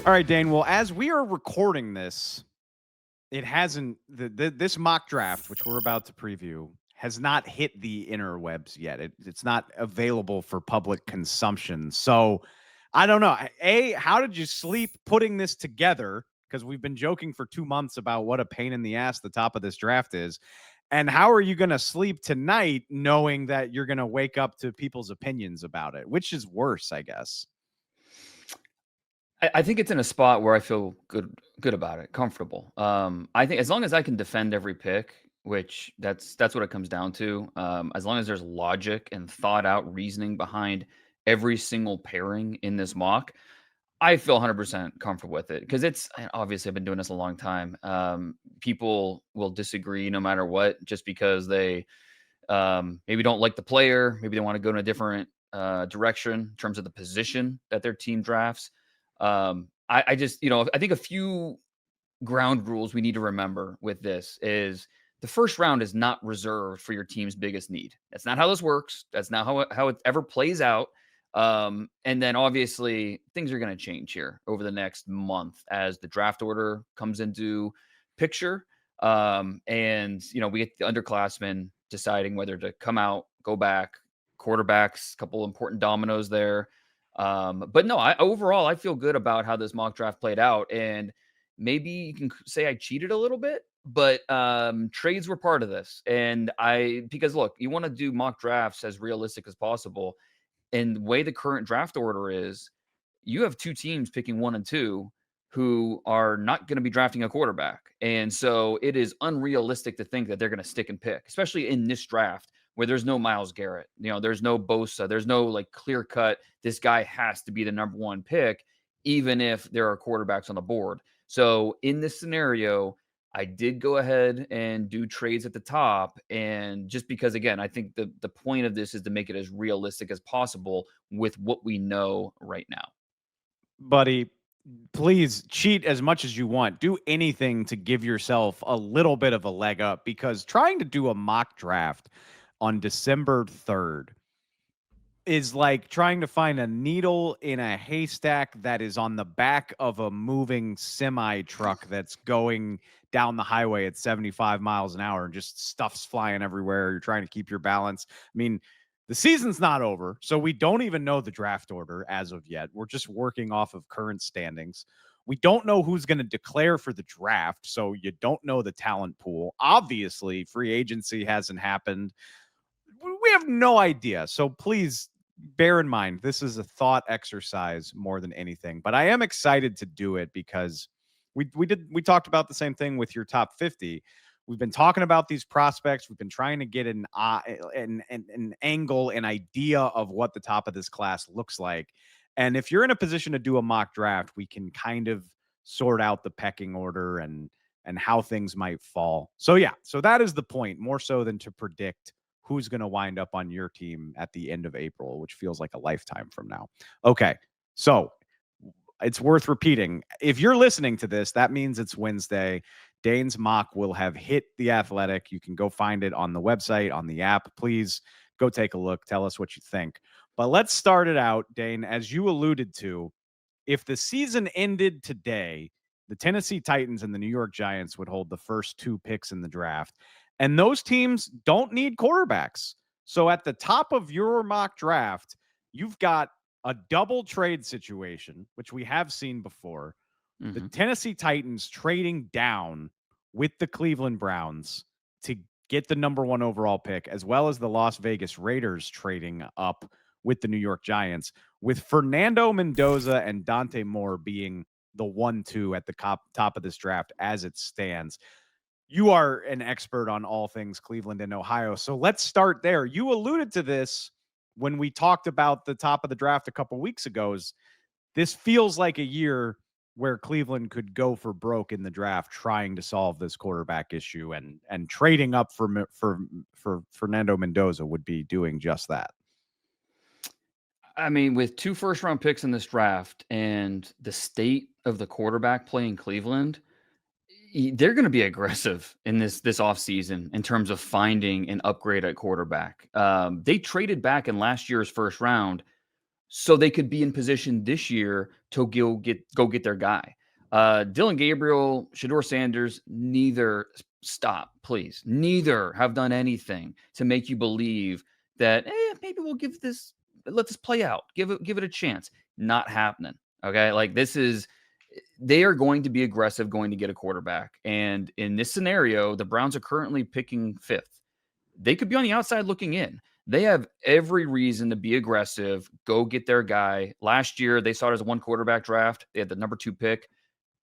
All right, Dane. Well, as we are recording this, it hasn't this mock draft, which we're about to preview, has not hit the interwebs yet. It's not available for public consumption. So I don't know. How did you sleep putting this together? Because we've been joking for 2 months about what a pain in the ass the top of this draft is. And how are you going to sleep tonight knowing that you're going to wake up to people's opinions about it? Which is worse, I guess. I think it's in a spot where I feel good about it, comfortable. I think as long as I can defend every pick, which that's what it comes down to. As long as there's logic and thought out reasoning behind every single pairing in this mock, I feel 100% comfortable with it because it's obviously I've been doing this a long time. People will disagree no matter what, just because they maybe don't like the player, maybe they want to go in a different direction in terms of the position that their team drafts. I just, I think a few ground rules we need to remember with this is the first round is not reserved for your team's biggest need. That's not how this works. That's not how it ever plays out. And then obviously things are going to change here over the next month as the draft order comes into picture. And we get the underclassmen deciding whether to come out, go back, quarterbacks, a couple important dominoes there. But no, overall I feel good about how this mock draft played out, and maybe you can say I cheated a little bit, but trades were part of this. And because look, you want to do mock drafts as realistic as possible. And the way the current draft order is, you have two teams picking 1 and 2 who are not going to be drafting a quarterback. And so it is unrealistic to think that they're going to stick and pick, especially in this draft where there's no Myles Garrett, there's no Bosa, there's no like clear cut, this guy has to be the number 1 pick, even if there are quarterbacks on the board. So in this scenario, I did go ahead and do trades at the top. And just because, again, I think the point of this is to make it as realistic as possible with what we know right now. Buddy, please cheat as much as you want. Do anything to give yourself a little bit of a leg up, because trying to do a mock draft on December 3rd is like trying to find a needle in a haystack that is on the back of a moving semi truck that's going down the highway at 75 miles an hour and just stuff's flying everywhere. You're trying to keep your balance. I mean, the season's not over, so we don't even know the draft order as of yet. We're just working off of current standings. We don't know who's going to declare for the draft, so you don't know the talent pool. Obviously, free agency hasn't happened. We have no idea. So please bear in mind, this is a thought exercise more than anything. But I am excited to do it because we talked about the same thing with your top 50. We've been talking about these prospects. We've been trying to get an angle, an idea of what the top of this class looks like. And if you're in a position to do a mock draft, we can kind of sort out the pecking order and how things might fall. So yeah, so that is the point, more so than to predict who's going to wind up on your team at the end of April, which feels like a lifetime from now. Okay, so it's worth repeating. If you're listening to this, that means it's Wednesday. Dane's mock will have hit The Athletic. You can go find it on the website, on the app. Please go take a look. Tell us what you think. But let's start it out, Dane. As you alluded to, if the season ended today, the Tennessee Titans and the New York Giants would hold the first 2 picks in the draft. And those teams don't need quarterbacks. So at the top of your mock draft, you've got a double trade situation, which we have seen before. The Tennessee Titans trading down with the Cleveland Browns to get the number 1 overall pick, as well as the Las Vegas Raiders trading up with the New York Giants, with Fernando Mendoza and Dante Moore being the 1-2 at the top of this draft as it stands. You are an expert on all things Cleveland and Ohio, so let's start there. You alluded to this when we talked about the top of the draft a couple weeks ago. This feels like a year where Cleveland could go for broke in the draft trying to solve this quarterback issue, and trading up for Fernando Mendoza would be doing just that. I mean, with 2 first-round picks in this draft and the state of the quarterback play in Cleveland, they're going to be aggressive in this offseason in terms of finding an upgrade at quarterback. They traded back in last year's first round so they could be in position this year to go get their guy. Dillon Gabriel, Shedeur Sanders, neither stop, please. Neither have done anything to make you believe that maybe we'll let this play out. Give it a chance. Not happening. Okay, like they are going to be aggressive, going to get a quarterback. And in this scenario, the Browns are currently picking 5th. They could be on the outside looking in. They have every reason to be aggressive, go get their guy. Last year, they saw it as a 1 quarterback draft. They had the number 2 pick.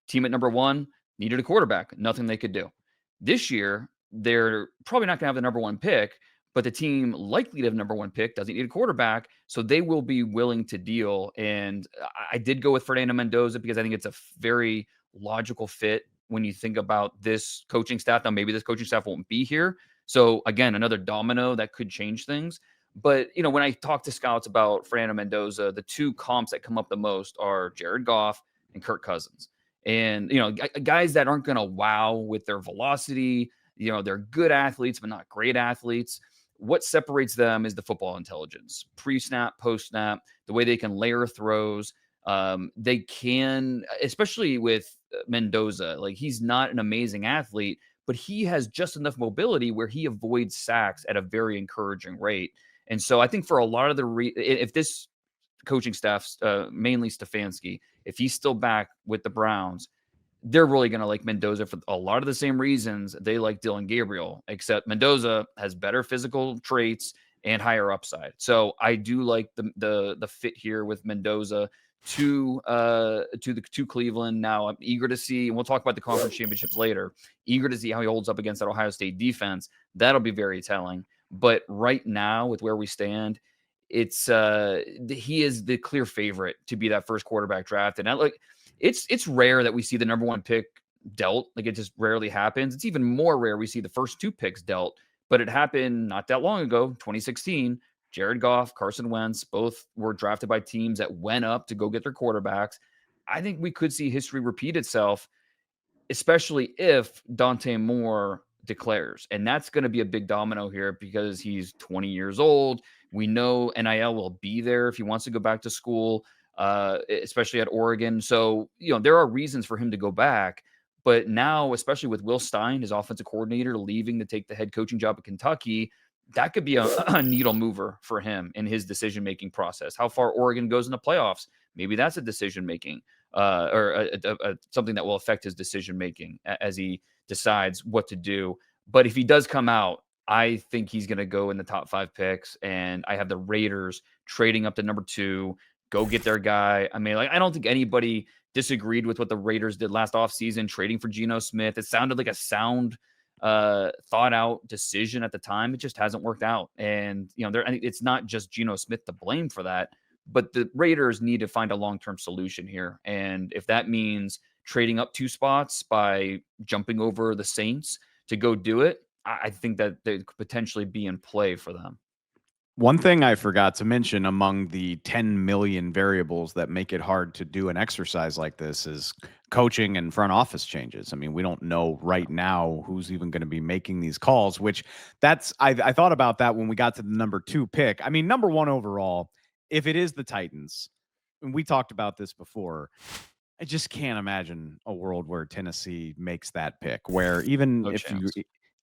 Team at number 1 needed a quarterback. Nothing they could do. This year, they're probably not going to have the number 1 pick, but the team likely to have number 1 pick doesn't need a quarterback, so they will be willing to deal. And I did go with Fernando Mendoza because I think it's a very logical fit when you think about this coaching staff. Now, maybe this coaching staff won't be here. So again, another domino that could change things. But, when I talk to scouts about Fernando Mendoza, the 2 comps that come up the most are Jared Goff and Kirk Cousins. And, guys that aren't going to wow with their velocity, they're good athletes, but not great athletes. What separates them is the football intelligence, pre-snap, post-snap, the way they can layer throws. They can, especially with Mendoza, like he's not an amazing athlete, but he has just enough mobility where he avoids sacks at a very encouraging rate. And so I think for a lot of if this coaching staff, mainly Stefanski, if he's still back with the Browns, they're really going to like Mendoza for a lot of the same reasons they like Dillon Gabriel, except Mendoza has better physical traits and higher upside. So I do like the fit here with Mendoza to Cleveland. Now I'm eager to see, and we'll talk about the conference championships later, eager to see how he holds up against that Ohio State defense. That'll be very telling. But right now, with where we stand, it's he is the clear favorite to be that first quarterback draft. And it's rare that we see the number 1 pick dealt. Like it just rarely happens. It's even more rare we see the first 2 picks dealt, but it happened not that long ago, 2016. Jared Goff, Carson Wentz, both were drafted by teams that went up to go get their quarterbacks. I think we could see history repeat itself, especially if Dante Moore declares. And that's going to be a big domino here because he's 20 years old. We know NIL will be there if he wants to go back to school, especially at Oregon. So, there are reasons for him to go back. But now, especially with Will Stein, his offensive coordinator, leaving to take the head coaching job at Kentucky, that could be a needle mover for him in his decision-making process. How far Oregon goes in the playoffs, maybe that's a decision-making or something that will affect his decision-making as he decides what to do. But if he does come out, I think he's going to go in the top 5 picks, and I have the Raiders trading up to number 2, go get their guy. I mean, I don't think anybody disagreed with what the Raiders did last offseason, trading for Geno Smith. It sounded like a sound, thought out decision at the time. It just hasn't worked out. And, it's not just Geno Smith to blame for that, but the Raiders need to find a long-term solution here. And if that means trading up 2 spots by jumping over the Saints to go do it, I think that they could potentially be in play for them. One thing I forgot to mention among the 10 million variables that make it hard to do an exercise like this is coaching and front office changes. I mean, we don't know right now who's even going to be making these calls, which I thought about that when we got to the number 2 pick. I mean, number 1 overall, if it is the Titans, and we talked about this before, I just can't imagine a world where Tennessee makes that pick, where even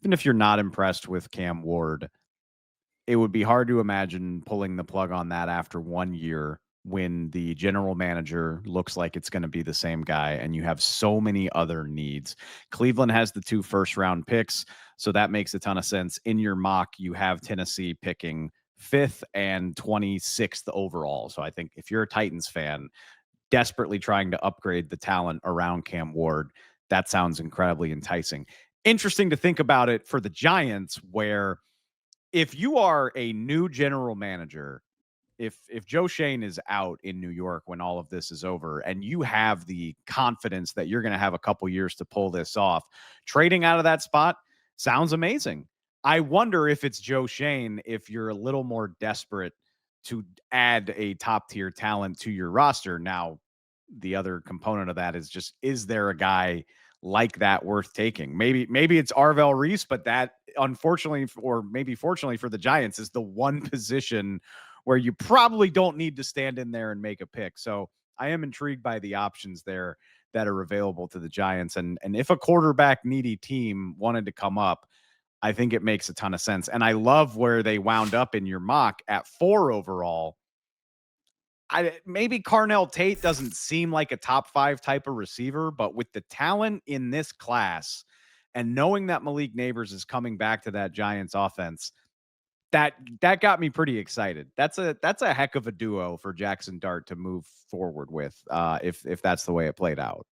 if you're not impressed with Cam Ward, it would be hard to imagine pulling the plug on that after 1 year when the general manager looks like it's going to be the same guy and you have so many other needs. Cleveland has the 2 first-round picks, so that makes a ton of sense. In your mock, you have Tennessee picking 5th and 26th overall. So I think if you're a Titans fan desperately trying to upgrade the talent around Cam Ward, that sounds incredibly enticing. Interesting to think about it for the Giants, where if you are a new general manager, if Joe Schoen is out in New York when all of this is over and you have the confidence that you're going to have a couple years to pull this off, trading out of that spot sounds amazing. I wonder if it's Joe Schoen, if you're a little more desperate to add a top tier talent to your roster. Now, the other component of that is just, is there a guy like that worth taking? Maybe it's Arvell Reese, but that unfortunately, or maybe fortunately for the Giants, is the one position where you probably don't need to stand in there and make a pick. So I am intrigued by the options there that are available to the Giants. And if a quarterback needy team wanted to come up, I think it makes a ton of sense. And I love where they wound up in your mock at 4 overall. Maybe Carnell Tate doesn't seem like a top 5 type of receiver, but with the talent in this class and knowing that Malik Neighbors is coming back to that Giants offense, that got me pretty excited. That's a heck of a duo for Jackson Dart to move forward with, if that's the way it played out.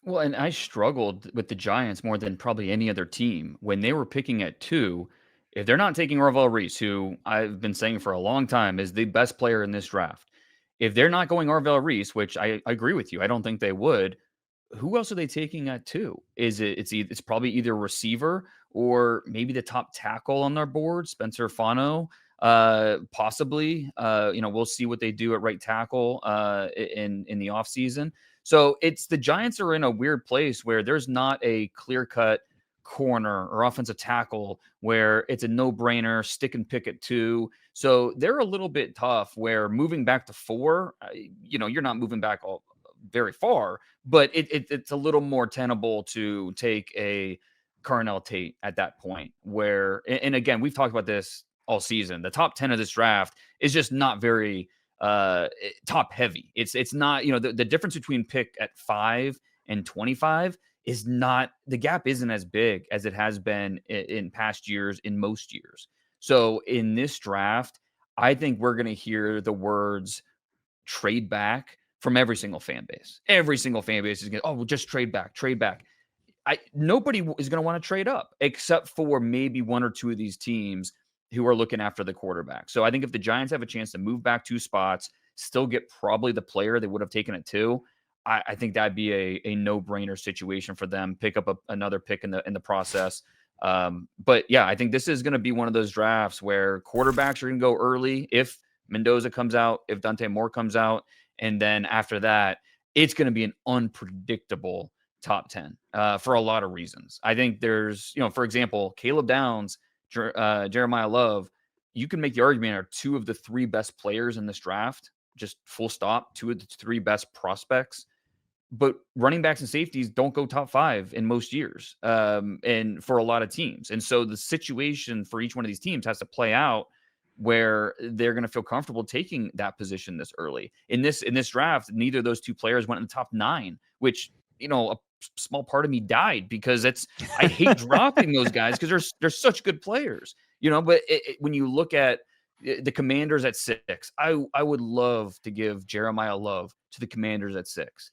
Well, and I struggled with the Giants more than probably any other team when they were picking at 2. If they're not taking Arvell Reese, who I've been saying for a long time is the best player in this draft, if they're not going Arvell Reese, which I agree with you, I don't think they would. Who else are they taking at 2? It's probably either receiver or maybe the top tackle on their board, Spencer Fano, possibly. We'll see what they do at right tackle in the offseason. So it's the Giants are in a weird place where there's not a clear-cut corner or offensive tackle where it's a no-brainer, stick and pick at 2. So they're a little bit tough where moving back to 4, you're not moving back very far, but it's a little more tenable to take a Carnell Tate at that point where, and again, we've talked about this all season. The top 10 of this draft is just not very top heavy. It's not, the difference between pick at 5 and 25 is not, the gap isn't as big as it has been in past years, in most years. So in this draft, I think we're going to hear the words trade back from every single fan base. Every single fan base is going to, we'll just trade back, trade back. Nobody is going to want to trade up except for maybe 1 or 2 of these teams who are looking after the quarterback. So I think if the Giants have a chance to move back 2 spots, still get probably the player they would have taken at 2, I think that'd be a no-brainer situation for them. Pick up another pick in the process. But yeah, I think this is going to be one of those drafts where quarterbacks are going to go early if Mendoza comes out, if Dante Moore comes out, and then after that, it's going to be an unpredictable top 10 for a lot of reasons. I think there's, for example, Caleb Downs, Jeremiyah Love, you can make the argument are 2 of the 3 best players in this draft, just full stop, 2 of the 3 best prospects. But running backs and safeties don't go top 5 in most years, and for a lot of teams. And so the situation for each one of these teams has to play out where they're going to feel comfortable taking that position this early. In this draft, neither of those 2 players went in the top 9, which, a small part of me died because I hate dropping those guys because they're such good players, but when you look at the Commanders at 6, I would love to give Jeremiyah Love to the Commanders at 6.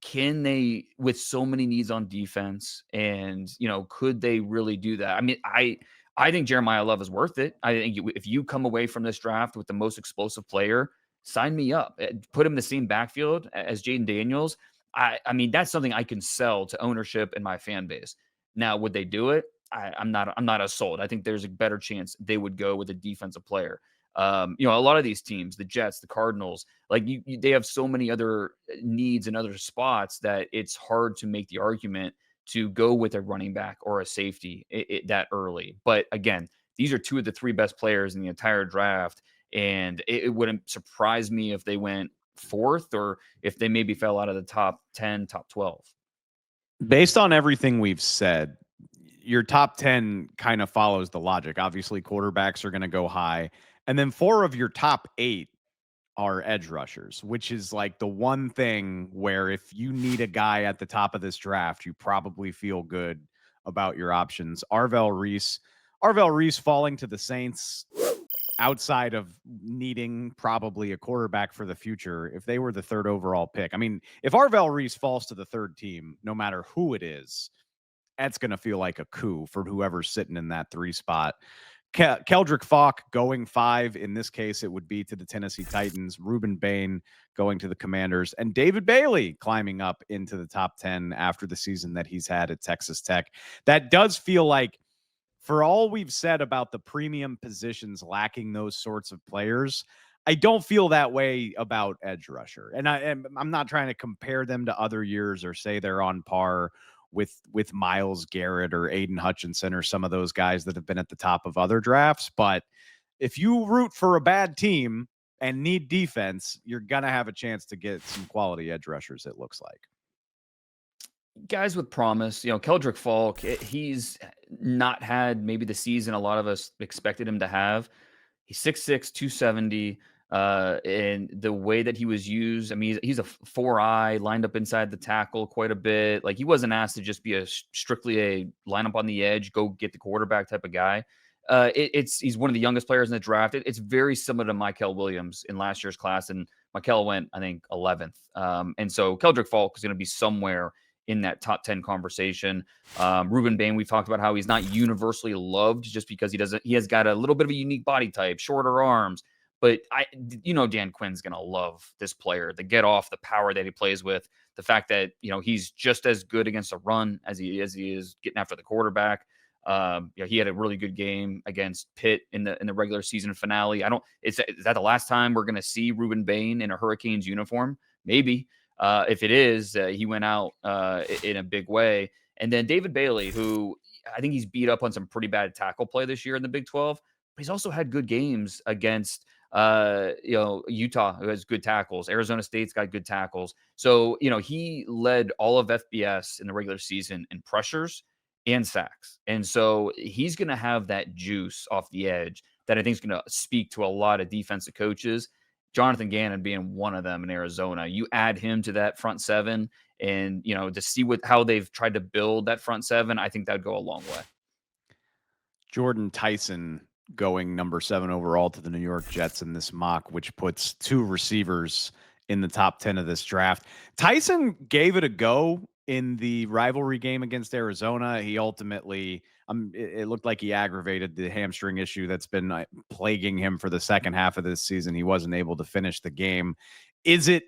Can they, with so many needs on defense, and could they really do that? I mean, I think Jeremiyah Love is worth it. I think if you come away from this draft with the most explosive player, sign me up. Put him in the same backfield as Jaden Daniels. I mean, that's something I can sell to ownership and my fan base. Now, would they do it? I'm not as sold. I think there's a better chance they would go with a defensive player. A lot of these teams, the Jets, the Cardinals, like they have so many other needs in other spots that it's hard to make the argument to go with a running back or a safety that early. But again, these are 2 of the 3 best players in the entire draft. And it wouldn't surprise me if they went 4th or if they maybe fell out of the top 10, top 12. Based on everything we've said, your top 10 kind of follows the logic. Obviously, quarterbacks are going to go high. And then 4 of your top 8 are edge rushers, which is like the one thing where if you need a guy at the top of this draft, you probably feel good about your options. Arvell Reese falling to the Saints outside of needing probably a quarterback for the future. If they were the 3rd overall pick, I mean, if Arvell Reese falls to the 3rd team, no matter who it is, that's going to feel like a coup for whoever's sitting in that 3 spot. Keldric Faulk going 5. In this case, it would be to the Tennessee Titans. Rueben Bain going to the Commanders. And David Bailey climbing up into the top 10 after the season that he's had at Texas Tech. That does feel like, for all we've said about the premium positions lacking those sorts of players, I don't feel that way about edge rusher. And I'm not trying to compare them to other years or say they're on par with Myles Garrett or Aiden Hutchinson or some of those guys that have been at the top of other drafts. But if you root for a bad team and need defense, you're going to have a chance to get some quality edge rushers, it looks like. Guys with promise, Keldric Faulk, he's not had maybe the season a lot of us expected him to have. He's 6'6", 270. And the way that he was used, I mean, he's a 4-eye, lined up inside the tackle quite a bit. Like, he wasn't asked to just be strictly a line up on the edge, go get the quarterback type of guy. He's one of the youngest players in the draft. It's very similar to Mykel Williams in last year's class, and Mykel went, I think, 11th. And so Keldric Faulk is going to be somewhere in that top 10 conversation. Rueben Bain, we've talked about how he's not universally loved just because he has got a little bit of a unique body type, shorter arms. But Dan Quinn's going to love this player, the get off, the power that he plays with, the fact that, he's just as good against a run as he is getting after the quarterback. He had a really good game against Pitt in the regular season finale. Is that the last time we're going to see Rueben Bain in a Hurricanes uniform? Maybe. If it is, he went out in a big way. And then David Bailey, who I think he's beat up on some pretty bad tackle play this year in the Big 12, but he's also had good games against Utah, who has good tackles. Arizona State's got good tackles. So, he led all of FBS in the regular season in pressures and sacks. And so he's going to have that juice off the edge that I think is going to speak to a lot of defensive coaches. Jonathan Gannon being one of them in Arizona. You add him to that front seven and, to see how they've tried to build that front seven, I think that'd go a long way. Jordyn Tyson going number 7 overall to the New York Jets in this mock, which puts 2 receivers in the top 10 of this draft. Tyson gave it a go in the rivalry game against Arizona. He ultimately, it looked like he aggravated the hamstring issue that's been plaguing him for the second half of this season. He wasn't able to finish the game. Is it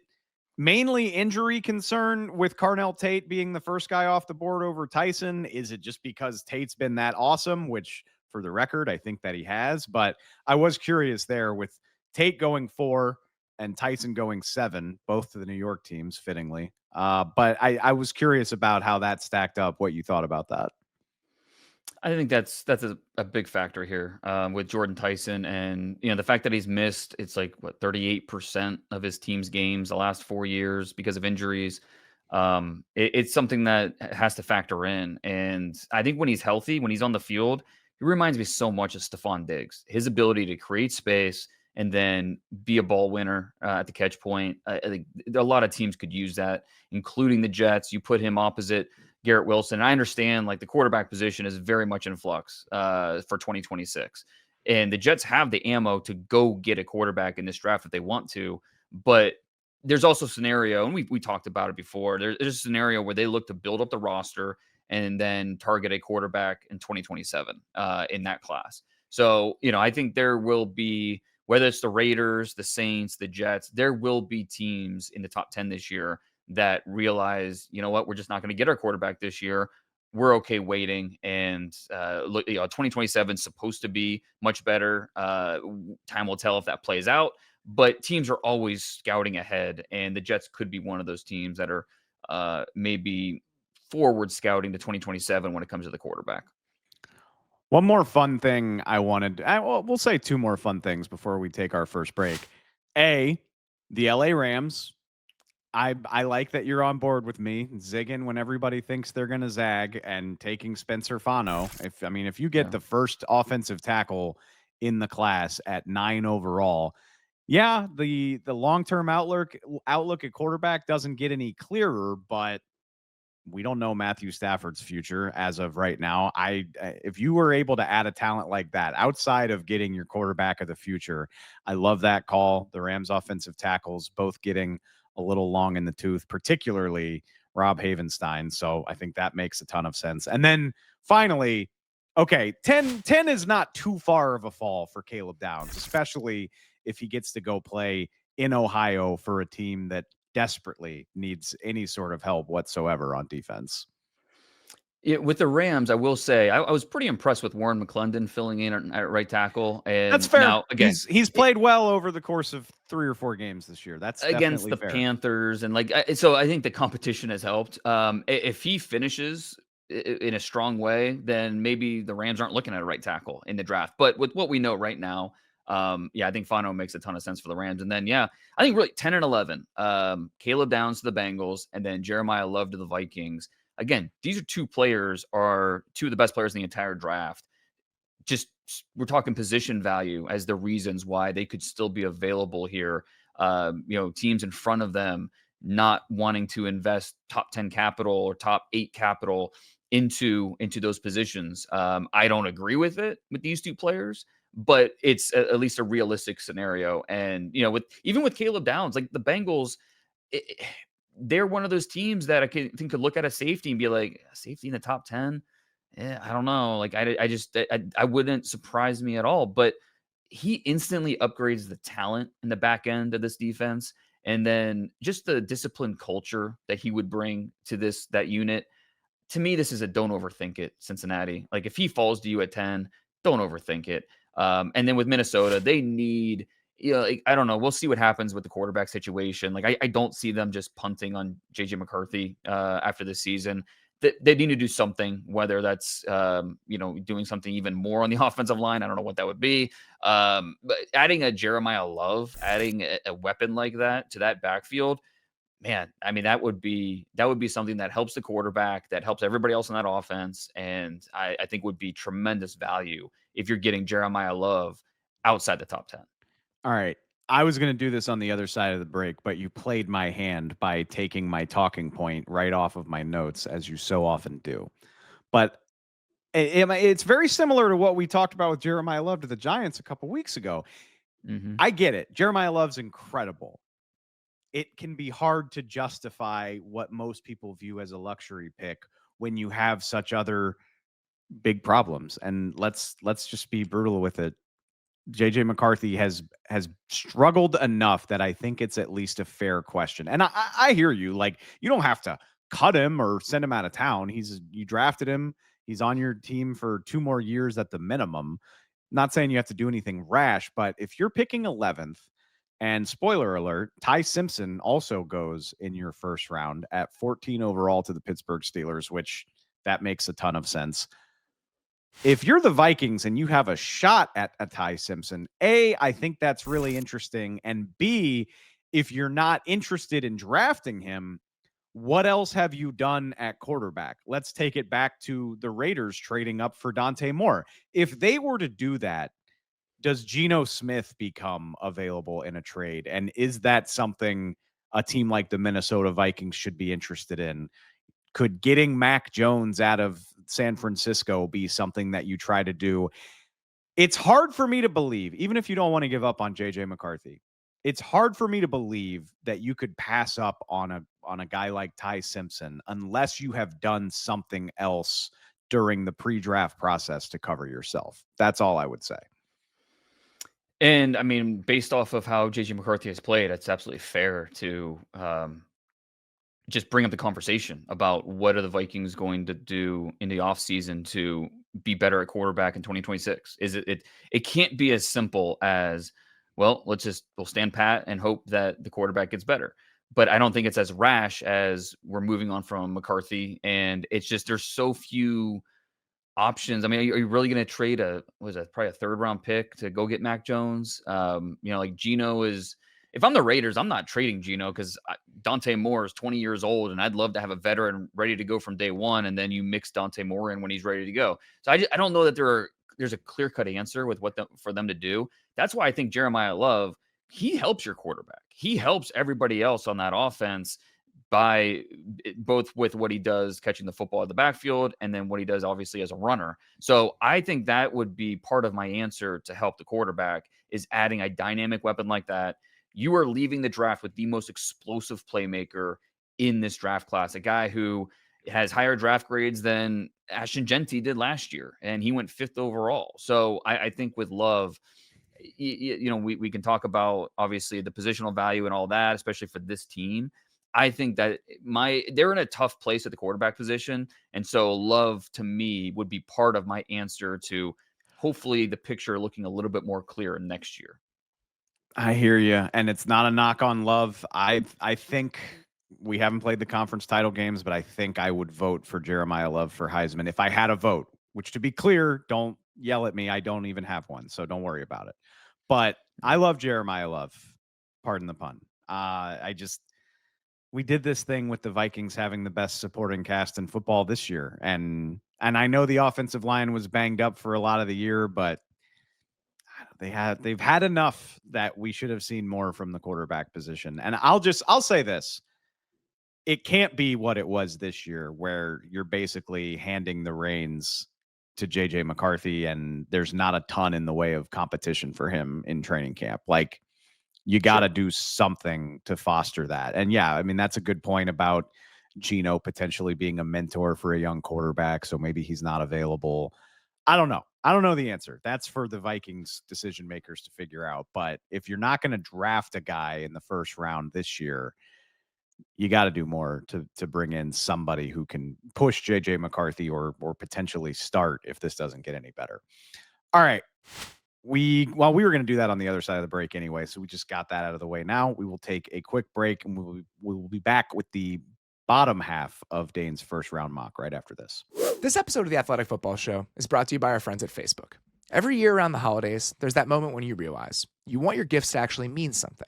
mainly injury concern with Carnell Tate being the first guy off the board over Tyson? Is it just because Tate's been that awesome, which for the record, I think that he has, but I was curious there with Tate going 4 and Tyson going 7, both to the New York teams, fittingly. But I was curious about how that stacked up, what you thought about that. I think that's a big factor here with Jordyn Tyson, and the fact that he's missed, it's like 38% of his team's games the last 4 years because of injuries. It's something that has to factor in, and I think when he's healthy, when he's on the field, he reminds me so much of Stephon Diggs. His ability to create space and then be a ball winner at the catch point. I think a lot of teams could use that, including the Jets. You put him opposite Garrett Wilson. And I understand the quarterback position is very much in flux for 2026. And the Jets have the ammo to go get a quarterback in this draft if they want to. But there's also a scenario, and we talked about it before, there's a scenario where they look to build up the roster and then target a quarterback in 2027 in that class. So, I think there will be, whether it's the Raiders, the Saints, the Jets, there will be teams in the top 10 this year that realize, what, we're just not going to get our quarterback this year. We're okay waiting. And look, 2027 is supposed to be much better. Time will tell if that plays out. But teams are always scouting ahead, and the Jets could be one of those teams that are maybe forward scouting to 2027 when it comes to the quarterback. One more fun thing I wanted, we'll say 2 more fun things before we take our first break. The LA Rams. I like that you're on board with me zigging when everybody thinks they're going to zag and taking Spencer Fano. If you get the first offensive tackle in the class at 9 overall, the long-term outlook at quarterback doesn't get any clearer, but we don't know Matthew Stafford's future as of right now. If you were able to add a talent like that outside of getting your quarterback of the future, I love that call. The Rams offensive tackles both getting a little long in the tooth, particularly Rob Havenstein. So I think that makes a ton of sense. And then finally, 10 is not too far of a fall for Caleb Downs, especially if he gets to go play in Ohio for a team that desperately needs any sort of help whatsoever on defense. With the Rams, I will say I was pretty impressed with Warren McClendon filling in at right tackle. And that's fair. Now, again, he's played well over the course of 3 or 4 games this year. That's against the fair. Panthers, and so I think the competition has helped. If he finishes in a strong way, then maybe the Rams aren't looking at a right tackle in the draft. But with what we know right now, Yeah, I think Fano makes a ton of sense for the Rams. And then, yeah, I think really 10 and 11. Caleb Downs to the Bengals, and then Jeremiyah Love to the Vikings. Again, these are two of the best players in the entire draft. Just we're talking position value as the reasons why they could still be available here. Teams in front of them not wanting to invest top 10 capital or top 8 capital into those positions. I don't agree with it with these two players, but it's at least a realistic scenario. And with Caleb Downs, like the Bengals, they're one of those teams that I think could look at a safety and be like, safety in the top 10. Yeah, I don't know. Like I wouldn't surprise me at all, but he instantly upgrades the talent in the back end of this defense. And then just the disciplined culture that he would bring to that unit. To me, this is a don't overthink it, Cincinnati. Like if he falls to you at 10, don't overthink it. And then with Minnesota, they need, like, I don't know. We'll see what happens with the quarterback situation. Like I don't see them just punting on JJ McCarthy after this season. They need to do something, whether that's doing something even more on the offensive line. I don't know what that would be. But adding a Jeremiyah Love, adding a weapon like that to that backfield, man, I mean, that would be something that helps the quarterback, that helps everybody else in that offense, and I think would be tremendous value if you're getting Jeremiyah Love outside the top 10. All right. I was going to do this on the other side of the break, but you played my hand by taking my talking point right off of my notes, as you so often do. But it's very similar to what we talked about with Jeremiyah Love to the Giants a couple weeks ago. Mm-hmm. I get it. Jeremiyah Love's incredible. It can be hard to justify what most people view as a luxury pick when you have such other big problems. And let's just be brutal with it. JJ McCarthy has struggled enough that I think it's at least a fair question. And I hear you. Like, you don't have to cut him or send him out of town. You drafted him. He's on your team for 2 more years at the minimum. Not saying you have to do anything rash, but if you're picking 11th, and spoiler alert, Ty Simpson also goes in your first round at 14 overall to the Pittsburgh Steelers, which that makes a ton of sense. If you're the Vikings and you have a shot at a Ty Simpson, A, I think that's really interesting. And B, if you're not interested in drafting him, what else have you done at quarterback? Let's take it back to the Raiders trading up for Dante Moore. If they were to do that, does Geno Smith become available in a trade? And is that something a team like the Minnesota Vikings should be interested in? Could getting Mac Jones out of San Francisco be something that you try to do? It's hard for me to believe, even if you don't want to give up on JJ McCarthy, it's hard for me to believe that you could pass up on a guy like Ty Simpson unless you have done something else during the pre-draft process to cover yourself. That's all I would say. And I mean, based off of how JJ McCarthy has played, it's absolutely fair to just bring up the conversation about what are the Vikings going to do in the offseason to be better at quarterback in 2026. It can't be as simple as, well, we'll stand pat and hope that the quarterback gets better. But I don't think it's as rash as we're moving on from McCarthy. And it's just, there's so few options. I mean, are you really going to trade probably a 3rd round pick to go get Mac Jones? Like Geno is, if I'm the Raiders, I'm not trading Geno because Dante Moore is 20 years old and I'd love to have a veteran ready to go from day one. And then you mix Dante Moore in when he's ready to go. So I don't know that there's a clear cut answer with for them to do. That's why I think Jeremiyah Love, he helps your quarterback. He helps everybody else on that offense by both with what he does catching the football at the backfield and then what he does obviously as a runner. So I think that would be part of my answer to help the quarterback is adding a dynamic weapon like that. You are leaving the draft with the most explosive playmaker in this draft class, a guy who has higher draft grades than Ashton Genty did last year, and he went 5th overall. So I think with Love, we can talk about obviously the positional value and all that, especially for this team. I think that they're in a tough place at the quarterback position. And so Love to me would be part of my answer to hopefully the picture looking a little bit more clear next year. I hear you. And it's not a knock on Love. I think we haven't played the conference title games, but I think I would vote for Jeremiyah Love for Heisman if I had a vote, which to be clear, don't yell at me. I don't even have one. So don't worry about it. But I love Jeremiyah Love. Pardon the pun. We did this thing with the Vikings having the best supporting cast in football this year. And I know the offensive line was banged up for a lot of the year, but they've had enough that we should have seen more from the quarterback position. And I'll say this. It can't be what it was this year, where you're basically handing the reins to JJ McCarthy and there's not a ton in the way of competition for him in training camp. Like, you got to do something to foster that. And yeah, I mean, that's a good point about Geno potentially being a mentor for a young quarterback. So maybe he's not available. I don't know. I don't know the answer. That's for the Vikings decision makers to figure out. But if you're not going to draft a guy in the first round this year, you got to do more to bring in somebody who can push JJ McCarthy or potentially start if this doesn't get any better. All right. We were going to do that on the other side of the break anyway, so we just got that out of the way. Now we will take a quick break, and we will be back with the bottom half of Dane's first round mock right after this. This episode of the Athletic Football Show is brought to you by our friends at Facebook. Every year around the holidays, there's that moment when you realize you want your gifts to actually mean something.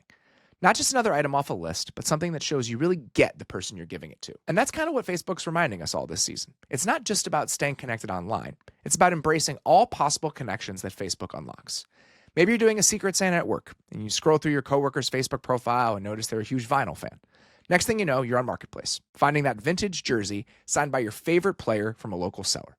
Not just another item off a list, but something that shows you really get the person you're giving it to. And that's kind of what Facebook's reminding us all this season. It's not just about staying connected online. It's about embracing all possible connections that Facebook unlocks. Maybe you're doing a Secret Santa at work, and you scroll through your coworker's Facebook profile and notice they're a huge vinyl fan. Next thing you know, you're on Marketplace, finding that vintage jersey signed by your favorite player from a local seller.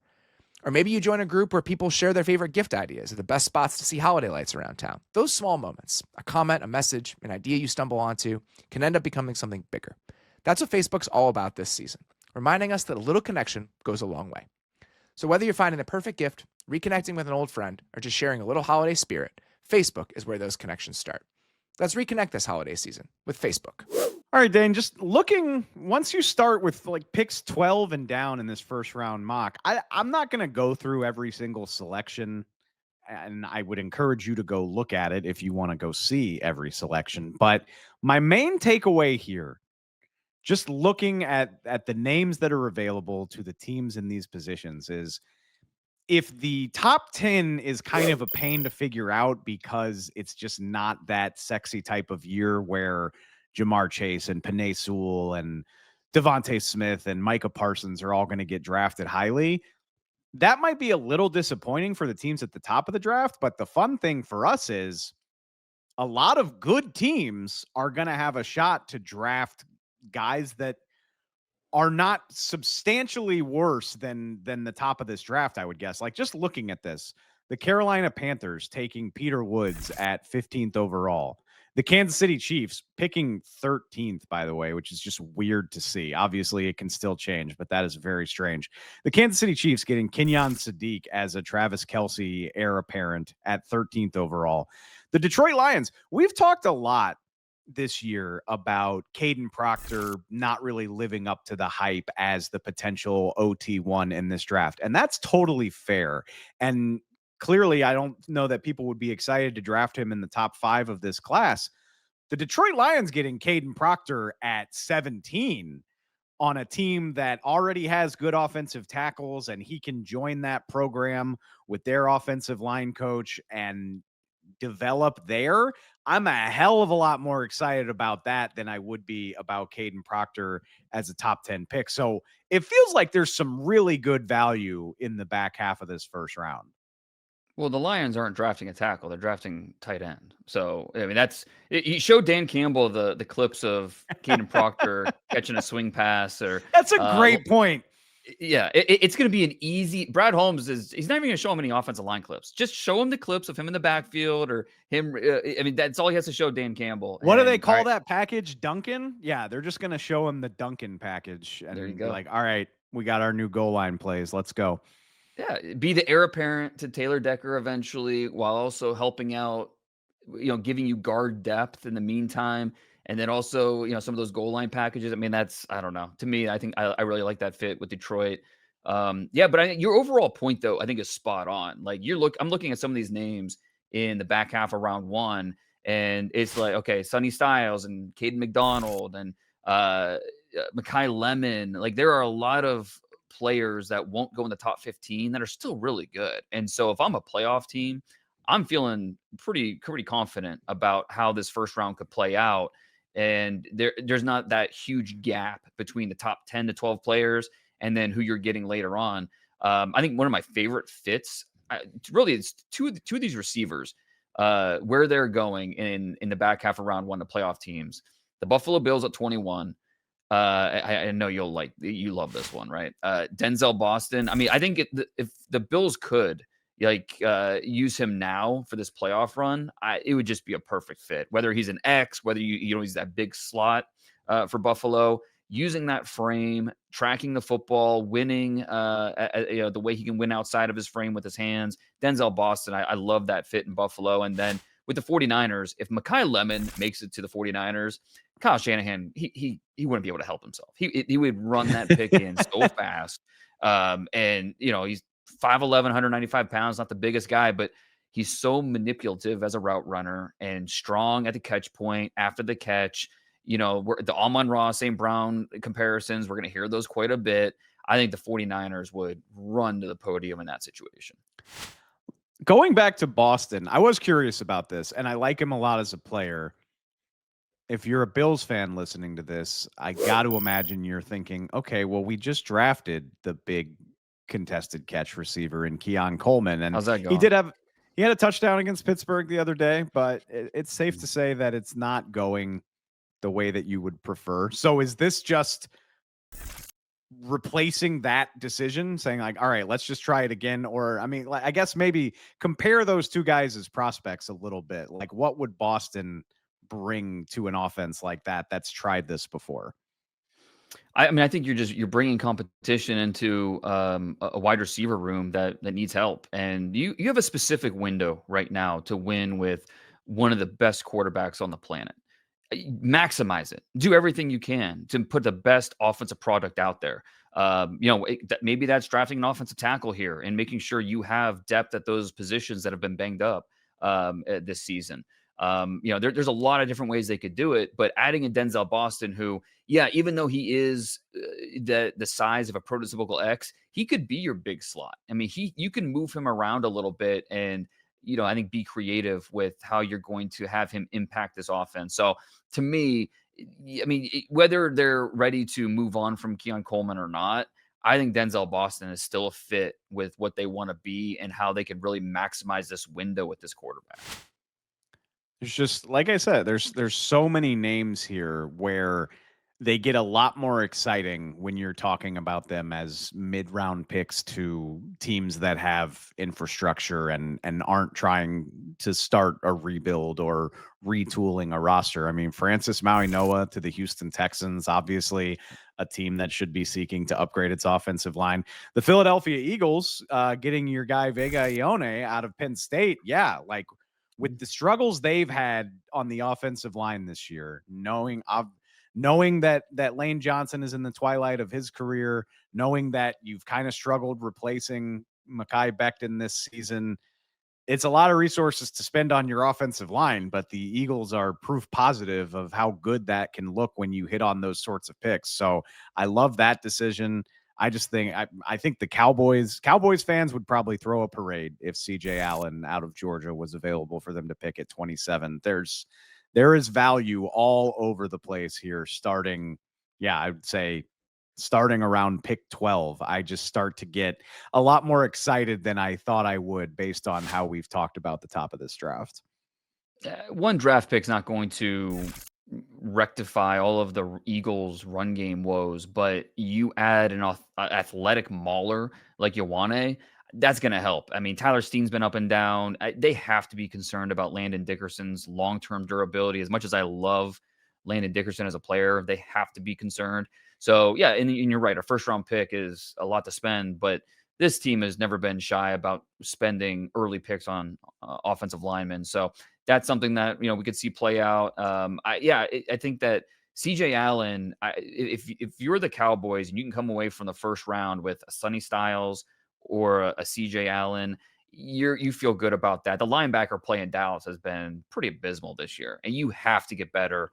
Or maybe you join a group where people share their favorite gift ideas or the best spots to see holiday lights around town. Those small moments, a comment, a message, an idea you stumble onto, can end up becoming something bigger. That's what Facebook's all about this season, reminding us that a little connection goes a long way. So whether you're finding the perfect gift, reconnecting with an old friend, or just sharing a little holiday spirit, Facebook is where those connections start. Let's reconnect this holiday season with Facebook. All right, Dane, just looking, once you start with like picks 12 and down in this first round mock, I'm not going to go through every single selection, and I would encourage you to go look at it if you want to go see every selection. But my main takeaway here, just looking at the names that are available to the teams in these positions, is if the top 10 is kind of a pain to figure out because it's just not that sexy type of year where Jamar Chase and Penei Sewell and Devontae Smith and Micah Parsons are all going to get drafted highly, that might be a little disappointing for the teams at the top of the draft. But the fun thing for us is a lot of good teams are going to have a shot to draft guys that are not substantially worse than the top of this draft, I would guess. Like, just looking at this, the Carolina Panthers taking Peter Woods at 15th overall. The Kansas City Chiefs picking 13th, by the way, which is just weird to see. Obviously, it can still change, but that is very strange. The Kansas City Chiefs getting Kenyon Sadiq as a Travis Kelce heir apparent at 13th overall. The Detroit Lions, we've talked a lot this year about Kayden Proctor not really living up to the hype as the potential OT1 in this draft. And that's totally fair. And clearly, I don't know that people would be excited to draft him in the top 5 of this class. The Detroit Lions getting Kadyn Proctor at 17 on a team that already has good offensive tackles, and he can join that program with their offensive line coach and develop there. I'm a hell of a lot more excited about that than I would be about Kadyn Proctor as a top 10 pick. So it feels like there's some really good value in the back half of this first round. Well, the Lions aren't drafting a tackle; they're drafting tight end. So, I mean, you showed Dan Campbell the clips of Kadyn Proctor catching a swing pass, or that's a great point. Yeah, it's going to be an easy. Brad Holmes he's not even going to show him any offensive line clips. Just show him the clips of him in the backfield or him. I mean, that's all he has to show Dan Campbell. What do they call that package? Duncan? Yeah, they're just going to show him the Duncan package. And there you go. Like, all right, we got our new goal line plays. Let's go. Yeah, be the heir apparent to Taylor Decker eventually, while also helping out, giving you guard depth in the meantime. And then also, some of those goal line packages. I mean, I don't know. To me, I think I really like that fit with Detroit. Yeah, but I think your overall point, though, I think is spot on. Like, I'm looking at some of these names in the back half of round 1, and it's like, okay, Sonny Styles and Kayden McDonald and Makai Lemon. Like, there are a lot of players that won't go in the top 15 that are still really good. And so if I'm a playoff team, I'm feeling pretty confident about how this first round could play out. And there's not that huge gap between the top 10 to 12 players and then who you're getting later on. I think one of my favorite fits, really, it's two of these receivers, where they're going in the back half of round one to playoff teams. The Buffalo Bills at 21. I know you love this one, right? Denzel Boston. I mean, I think if the Bills could use him now for this playoff run, it would just be a perfect fit. Whether he's an X, whether he's that big slot for Buffalo, using that frame, tracking the football, winning, the way he can win outside of his frame with his hands. Denzel Boston, I love that fit in Buffalo. And then with the 49ers, if Makai Lemon makes it to the 49ers, Kyle Shanahan, he wouldn't be able to help himself. He would run that pick in so fast. And he's 5'11", 195 pounds, not the biggest guy, but he's so manipulative as a route runner and strong at the catch point, after the catch. The Amon-Ra, St. Brown comparisons, we're going to hear those quite a bit. I think the 49ers would run to the podium in that situation. Going back to Boston, I was curious about this, and I like him a lot as a player. If you're a Bills fan listening to this, I got to imagine you're thinking, okay, well, we just drafted the big contested catch receiver in Keon Coleman. And how's that going? He had a touchdown against Pittsburgh the other day, but it's safe to say that it's not going the way that you would prefer. So is this just replacing that decision, saying like, all right, let's just try it again? Or, I mean, I guess maybe compare those two guys as prospects a little bit. Like, what would Boston bring to an offense like that that's tried this before? I mean, I think you're bringing competition into a wide receiver room that needs help, and you have a specific window right now to win with one of the best quarterbacks on the planet. Maximize it. Do everything you can to put the best offensive product out there. Maybe that's drafting an offensive tackle here and making sure you have depth at those positions that have been banged up this season. There's a lot of different ways they could do it, but adding in Denzel Boston, who, even though he is the size of a prototypical X, he could be your big slot. I mean, you can move him around a little bit and, I think be creative with how you're going to have him impact this offense. So to me, I mean, whether they're ready to move on from Keon Coleman or not, I think Denzel Boston is still a fit with what they want to be and how they can really maximize this window with this quarterback. There's just, like I said, there's so many names here where they get a lot more exciting when you're talking about them as mid-round picks to teams that have infrastructure and aren't trying to start a rebuild or retooling a roster. I mean, Francis Mauigoa to the Houston Texans, obviously a team that should be seeking to upgrade its offensive line. The Philadelphia Eagles getting your guy Vega Ioane out of Penn State. Yeah, like with the struggles they've had on the offensive line this year, knowing that Lane Johnson is in the twilight of his career, knowing that you've kind of struggled replacing Mekhi Becton this season, it's a lot of resources to spend on your offensive line, but the Eagles are proof positive of how good that can look when you hit on those sorts of picks. So I love that decision. I just think I think the Cowboys fans would probably throw a parade if CJ Allen out of Georgia was available for them to pick at 27. There is value all over the place here starting. Yeah, I would say starting around pick 12. I just start to get a lot more excited than I thought I would based on how we've talked about the top of this draft. One draft pick's not going to rectify all of the Eagles' run game woes, but you add an athletic mauler like Ioane, that's going to help. I mean, Tyler Steen's been up and down. They have to be concerned about Landon Dickerson's long-term durability. As much as I love Landon Dickerson as a player, they have to be concerned. So, yeah, and you're right. A first-round pick is a lot to spend, but this team has never been shy about spending early picks on offensive linemen. So that's something that, we could see play out. I think that CJ Allen, if you're the Cowboys and you can come away from the first round with a Sonny Styles or a CJ Allen, you feel good about that. The linebacker play in Dallas has been pretty abysmal this year, and you have to get better.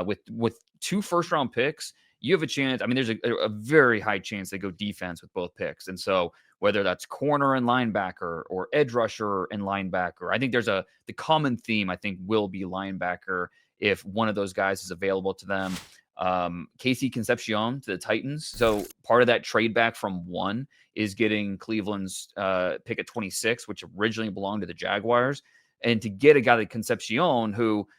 With 2 first-round picks, you have a chance. I mean, there's a very high chance they go defense with both picks. And so whether that's corner and linebacker or edge rusher and linebacker. I think the common theme, I think, will be linebacker if one of those guys is available to them. Casey Concepcion to the Titans. So part of that trade back from 1 is getting Cleveland's pick at 26, which originally belonged to the Jaguars. And to get a guy like Concepcion,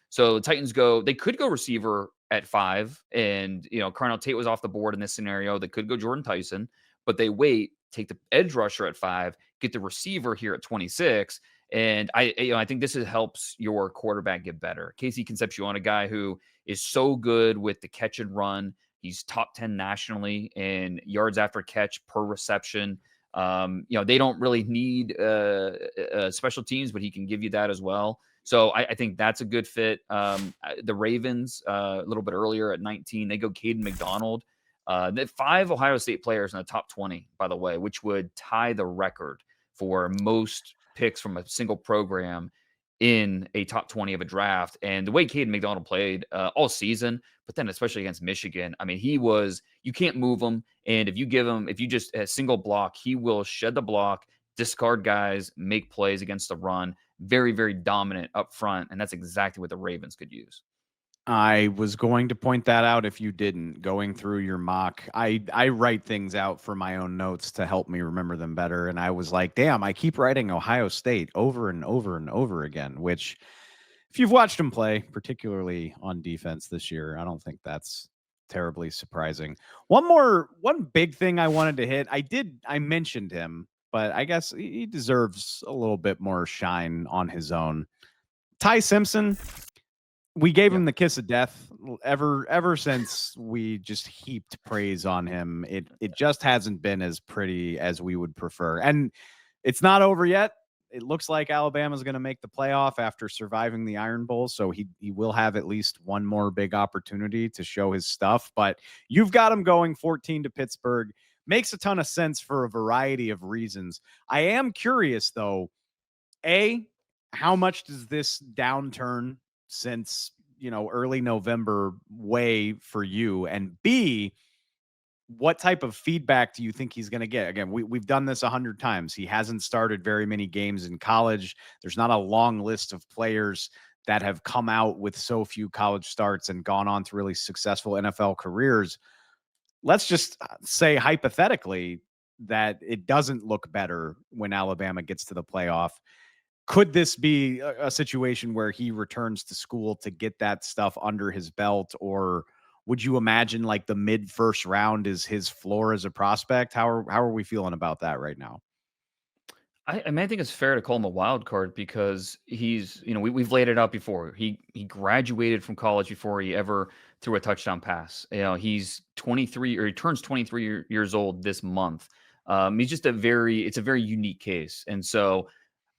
so the Titans they could go receiver at 5. And, Carnell Tate was off the board in this scenario. They could go Jordyn Tyson, but they wait, take the edge rusher at 5, get the receiver here at 26. And I think this helps your quarterback get better. Casey Concepcion, a guy who is so good with the catch and run. He's top 10 nationally in yards after catch per reception. They don't really need special teams, but he can give you that as well. So I think that's a good fit. The Ravens, a little bit earlier at 19, they go Kayden McDonald. The 5 Ohio State players in the top 20, by the way, which would tie the record for most picks from a single program in a top 20 of a draft. And the way Kayden McDonald played all season, but then especially against Michigan, I mean, you can't move him. And if you just a single block, he will shed the block, discard guys, make plays against the run. Very, very dominant up front. And that's exactly what the Ravens could use. I was going to point that out if you didn't. Going through your mock, I write things out for my own notes to help me remember them better. And I was like, damn, I keep writing Ohio State over and over and over again, which if you've watched them play, particularly on defense this year, I don't think that's terribly surprising. One big thing I wanted to hit, I mentioned him, but I guess he deserves a little bit more shine on his own. Ty Simpson, we gave him the kiss of death ever since we just heaped praise on him. It just hasn't been as pretty as we would prefer. And it's not over yet. It looks like Alabama's going to make the playoff after surviving the Iron Bowl. So he will have at least one more big opportunity to show his stuff. But you've got him going 14 to Pittsburgh. Makes a ton of sense for a variety of reasons. I am curious, though, how much does this downturn since early November weigh for you, and B, what type of feedback do you think he's going to get? Again, we've done this 100 times. He hasn't started very many games in college. There's not a long list of players that have come out with so few college starts and gone on to really successful NFL careers. Let's just say hypothetically that it doesn't look better when Alabama gets to the playoff. Could this be a situation where he returns to school to get that stuff under his belt? Or would you imagine like the mid first round is his floor as a prospect? How are we feeling about that right now? I think it's fair to call him a wild card because he's, we've laid it out before. He graduated from college before he ever threw a touchdown pass. He's 23, or he turns 23 years old this month. He's just it's a very unique case. And so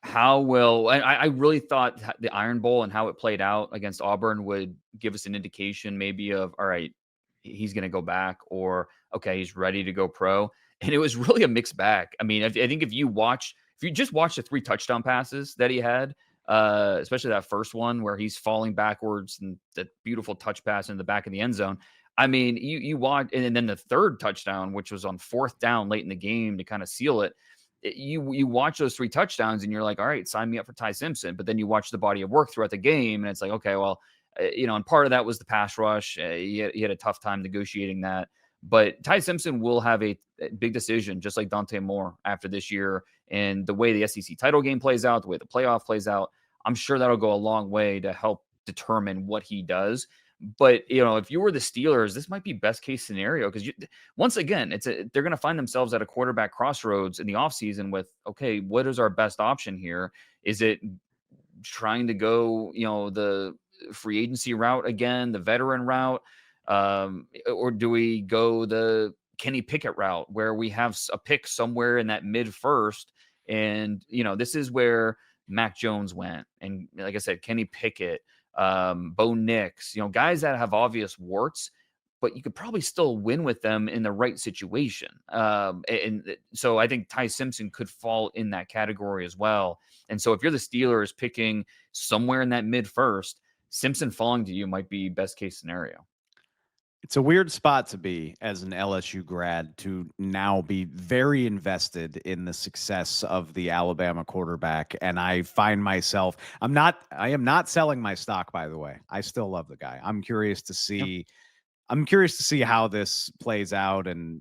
I really thought the Iron Bowl and how it played out against Auburn would give us an indication maybe of, all right, he's going to go back, or, okay, he's ready to go pro. And it was really a mixed bag. I mean, I think if you just watch the 3 touchdown passes that he had, especially that first one where he's falling backwards and that beautiful touch pass in the back of the end zone. I mean, you watch, and then the third touchdown, which was on 4th down late in the game to kind of seal it. You watch those 3 touchdowns and you're like, all right, sign me up for Ty Simpson. But then you watch the body of work throughout the game and it's like, okay, well, and part of that was the pass rush. He had a tough time negotiating that. But Ty Simpson will have a big decision, just like Dante Moore after this year. And the way the SEC title game plays out, the way the playoff plays out, I'm sure that'll go a long way to help determine what he does. But, if you were the Steelers, this might be best case scenario because once again, they're going to find themselves at a quarterback crossroads in the offseason with, okay, what is our best option here? Is it trying to go, the free agency route again, the veteran route? Or do we go the Kenny Pickett route where we have a pick somewhere in that mid first? And, this is where Mac Jones went. And like I said, Kenny Pickett, Bo Nix, guys that have obvious warts, but you could probably still win with them in the right situation. And so I think Ty Simpson could fall in that category as well. And so if you're the Steelers picking somewhere in that mid first, Simpson falling to you might be best case scenario. It's a weird spot to be as an LSU grad to now be very invested in the success of the Alabama quarterback. And I find myself, I am not selling my stock, by the way. I still love the guy. I'm curious to see how this plays out, and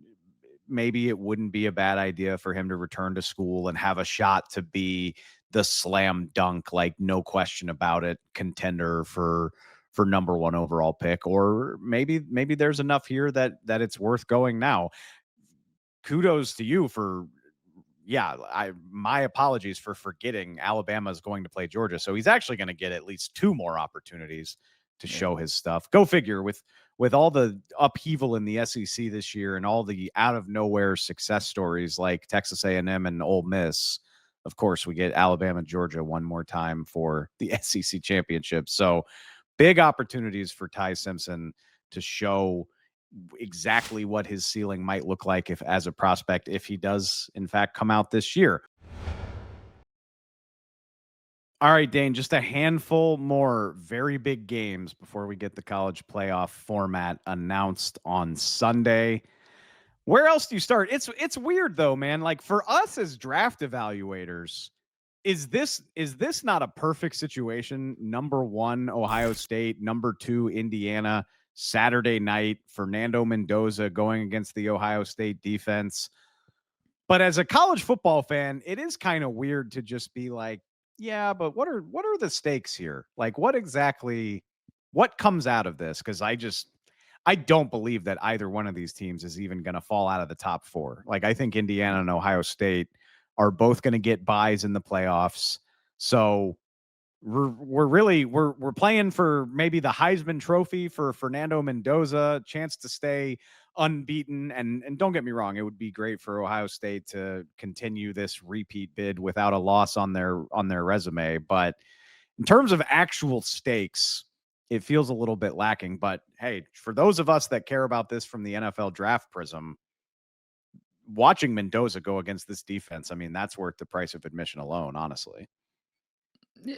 maybe it wouldn't be a bad idea for him to return to school and have a shot to be the slam dunk, like no question about it, contender for number one overall pick. Or maybe there's enough here that it's worth going now. Kudos to you for my apologies for forgetting Alabama is going to play Georgia. So he's actually going to get at least 2 more opportunities to show his stuff. Go figure, with all the upheaval in the SEC this year and all the out of nowhere success stories like Texas A&M and Ole Miss. Of course, we get Alabama, Georgia one more time for the SEC championship. So big opportunities for Ty Simpson to show exactly what his ceiling might look like as a prospect, if he does in fact come out this year. All right, Dane, just a handful more very big games before we get the college playoff format announced on Sunday. Where else do you start? It's weird though, man. Like, for us as draft evaluators, is this not a perfect situation? Number 1, Ohio State. Number 2, Indiana. Saturday night, Fernando Mendoza going against the Ohio State defense. But as a college football fan, it is kind of weird to just be like, yeah, but what are the stakes here? Like, what comes out of this? Because I don't believe that either one of these teams is even going to fall out of the top 4. Like, I think Indiana and Ohio State are both going to get buys in the playoffs. So we're playing for maybe the Heisman Trophy for Fernando Mendoza, chance to stay unbeaten. And don't get me wrong, it would be great for Ohio State to continue this repeat bid without a loss on their resume. But in terms of actual stakes, it feels a little bit lacking. But hey, for those of us that care about this from the NFL draft prism, watching Mendoza go against this defense, I mean, that's worth the price of admission alone, honestly.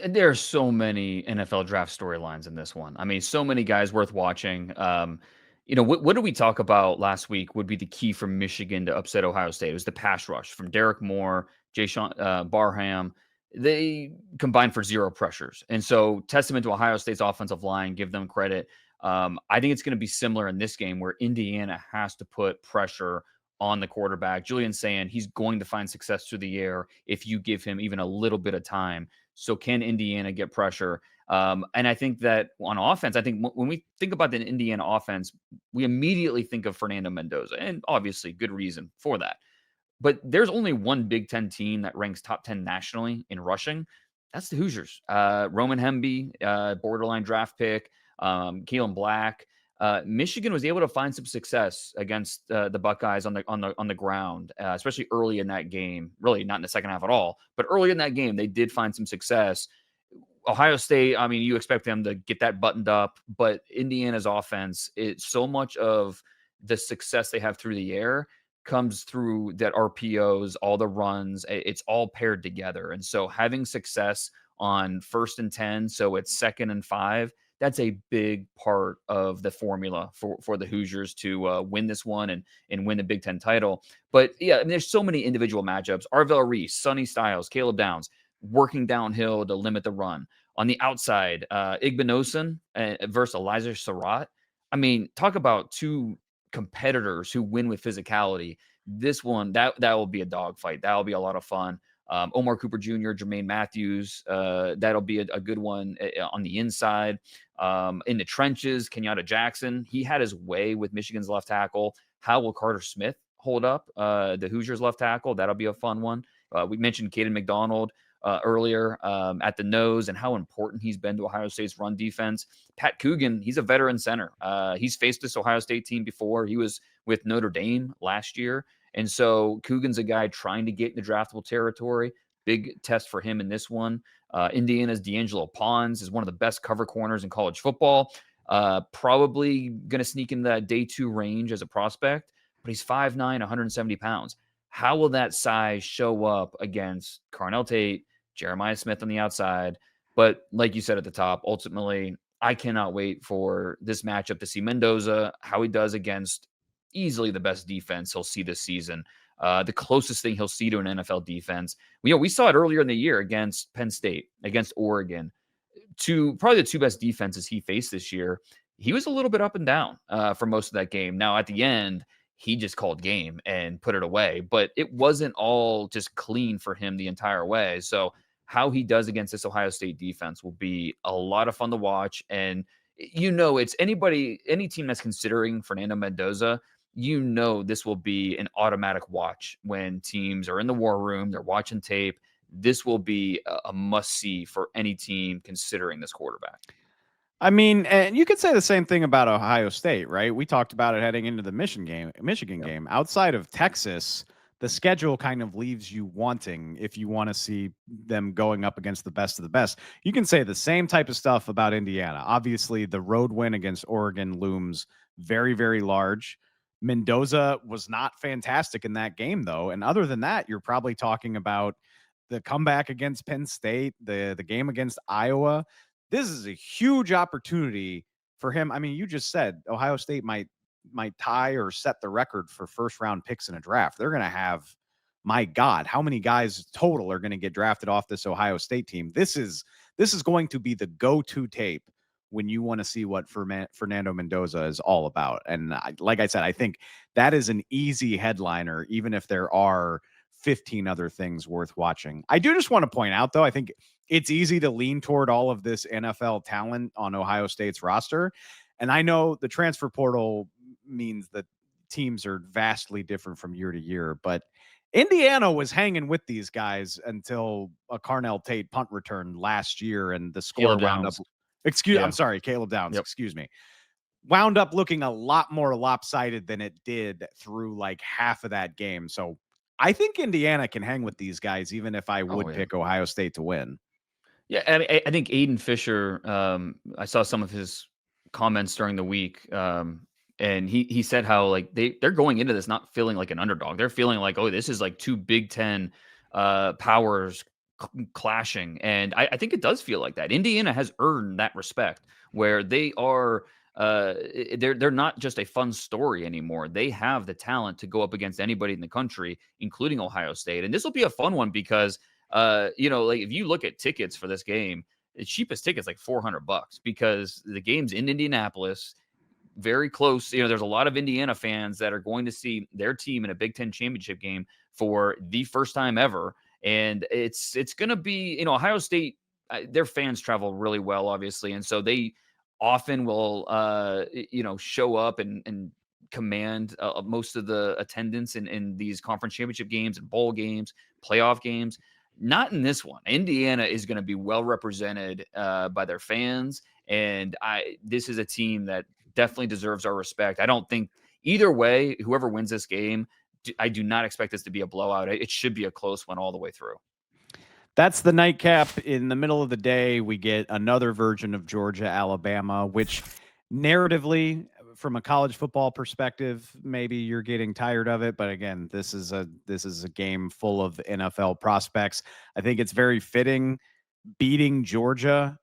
There are so many NFL draft storylines in this one. I mean, so many guys worth watching. What did we talk about last week would be the key for Michigan to upset Ohio State? It was the pass rush from Derek Moore, Jayshon Barham. They combined for 0 pressures. And so, testament to Ohio State's offensive line, give them credit. I think it's going to be similar in this game where Indiana has to put pressure on the quarterback. Julian's saying he's going to find success through the air if you give him even a little bit of time. So can Indiana get pressure? And I think that on offense, I think when we think about the Indiana offense, we immediately think of Fernando Mendoza, and obviously good reason for that. But there's only one Big Ten team that ranks top 10 nationally in rushing. That's the Hoosiers. Roman Hemby, borderline draft pick, Keelan Black. Michigan was able to find some success against the Buckeyes on the ground, especially early in that game. Really, not in the second half at all, but early in that game, they did find some success. Ohio State, I mean, you expect them to get that buttoned up, but Indiana's offense, so much of the success they have through the air comes through that RPOs, all the runs. It's all paired together, and so having success on 1st and 10, so it's 2nd and 5. That's a big part of the formula for the Hoosiers to win this one and win the Big Ten title. But yeah, I mean, there's so many individual matchups. Arvell Reese, Sonny Styles, Caleb Downs working downhill to limit the run. On the outside, Igbinosun versus Elijah Surratt. I mean, talk about 2 competitors who win with physicality. This one, that will be a dogfight. That will be a lot of fun. Omar Cooper Jr., Jermaine Matthews, that'll be a good one on the inside. In the trenches, Kenyatta Jackson, he had his way with Michigan's left tackle. How will Carter Smith hold up the Hoosiers left tackle? That'll be a fun one. We mentioned Kayden McDonald earlier at the nose and how important he's been to Ohio State's run defense. Pat Coogan, he's a veteran center. He's faced this Ohio State team before. He was with Notre Dame last year. And so Coogan's a guy trying to get in the draftable territory. Big test for him in this one. Indiana's D'Angelo Pons is one of the best cover corners in college football. Probably going to sneak in that day 2 range as a prospect, but he's 5'9", 170 pounds. How will that size show up against Carnell Tate, Jeremiah Smith on the outside? But like you said at the top, ultimately, I cannot wait for this matchup to see Mendoza, how he does against easily the best defense he'll see this season. The closest thing he'll see to an NFL defense. We saw it earlier in the year against Penn State, against Oregon, probably the two best defenses he faced this year. He was a little bit up and down for most of that game. Now, at the end, he just called game and put it away, but it wasn't all just clean for him the entire way. So how he does against this Ohio State defense will be a lot of fun to watch. And it's any team that's considering Fernando Mendoza, this will be an automatic watch when teams are in the war room, they're watching tape. This will be a must-see for any team considering this quarterback. I mean, and you could say the same thing about Ohio State, right? We talked about it heading into the Michigan game. Outside of Texas, the schedule kind of leaves you wanting if you want to see them going up against the best of the best. You can say the same type of stuff about Indiana. Obviously, the road win against Oregon looms very, very large. Mendoza was not fantastic in that game, though. And other than that, you're probably talking about the comeback against Penn State, the game against Iowa. This is a huge opportunity for him. I mean, you just said Ohio State might tie or set the record for first round picks in a draft. They're going to have, my God, how many guys total are going to get drafted off this Ohio State team? This is going to be the go-to tape when you want to see what Fernando Mendoza is all about. And like I said, I think that is an easy headliner, even if there are 15 other things worth watching. I do just want to point out, though, I think it's easy to lean toward all of this NFL talent on Ohio State's roster. And I know the transfer portal means that teams are vastly different from year to year, but Indiana was hanging with these guys until a Carnell Tate punt return last year, and the score wound up. I'm sorry, Caleb Downs. Yep. Excuse me. Wound up looking a lot more lopsided than it did through like half of that game. So I think Indiana can hang with these guys, even if I would pick Ohio State to win. Yeah, I think Aiden Fisher, I saw some of his comments during the week, and he said how like they're going into this not feeling like an underdog. They're feeling like, oh, this is like two Big Ten powers clashing, and I think it does feel like that. Indiana has earned that respect where they are. They're not just a fun story anymore. They have the talent to go up against anybody in the country, including Ohio State. And this will be a fun one because, like if you look at tickets for this game, the cheapest ticket's like $400 because the game's in Indianapolis, very close. There's a lot of Indiana fans that are going to see their team in a Big Ten championship game for the first time ever. And it's going to be, Ohio State, their fans travel really well, obviously. And so they often will, show up and command most of the attendance in these conference championship games and bowl games, playoff games. Not in this one. Indiana is going to be well represented by their fans, and this is a team that definitely deserves our respect. I don't think either way, whoever wins this game, I do not expect this to be a blowout. It should be a close one all the way through. That's the nightcap. In the middle of the day, we get another version of Georgia, Alabama, which narratively, from a college football perspective, maybe you're getting tired of it. But again, this is a game full of NFL prospects. I think it's very fitting. Beating Georgia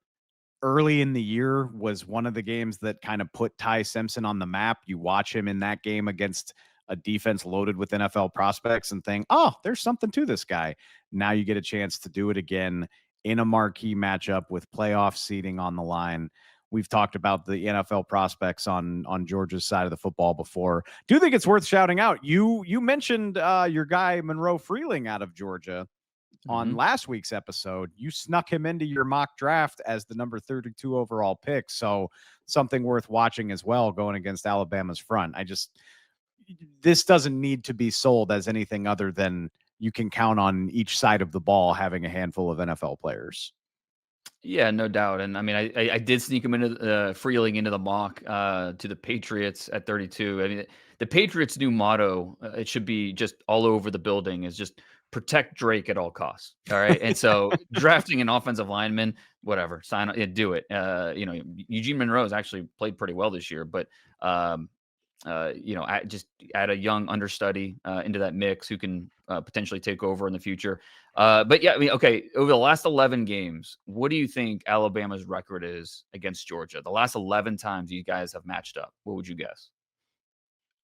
early in the year was one of the games that kind of put Ty Simpson on the map. You watch him in that game against a defense loaded with NFL prospects and think, oh, there's something to this guy. Now you get a chance to do it again in a marquee matchup with playoff seeding on the line. We've talked about the NFL prospects on Georgia's side of the football before. Do think it's worth shouting out. You mentioned your guy Monroe Freeling out of Georgia on last week's episode. You snuck him into your mock draft as the number 32 overall pick. So something worth watching as well going against Alabama's front. This doesn't need to be sold as anything other than you can count on each side of the ball having a handful of NFL players. Yeah, no doubt. And I mean, I did sneak him into Freeling into the mock to the Patriots at 32. I mean, the Patriots' new motto, it should be just all over the building, is just protect Drake at all costs. All right. And so drafting an offensive lineman, whatever, sign it, do it. Eugene Monroe has actually played pretty well this year, but just add a young understudy into that mix who can potentially take over in the future. But yeah, I mean, okay, over the last 11 games, what do you think Alabama's record is against Georgia? The last 11 times you guys have matched up, what would you guess?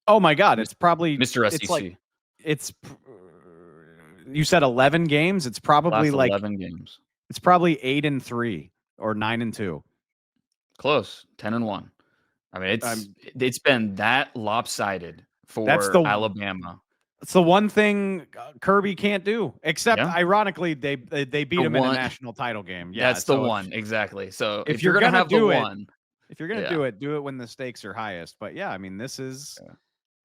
Oh my God, Mis- it's probably Mr. it's like SEC, it's. You said 11 games. It's probably last like 11 games. it's probably 8-3 or 9-2. Close, 10-1. I mean, Um, it's been that lopsided that's for the Alabama. it's the one thing Kirby can't do. Except, Yeah. ironically, they beat The him in a one- national title game. Yeah, That's the so one, exactly. So if if you're gonna gonna have the do it, one, if you're gonna yeah. do it when the stakes are highest. But yeah, I mean, this is Yeah.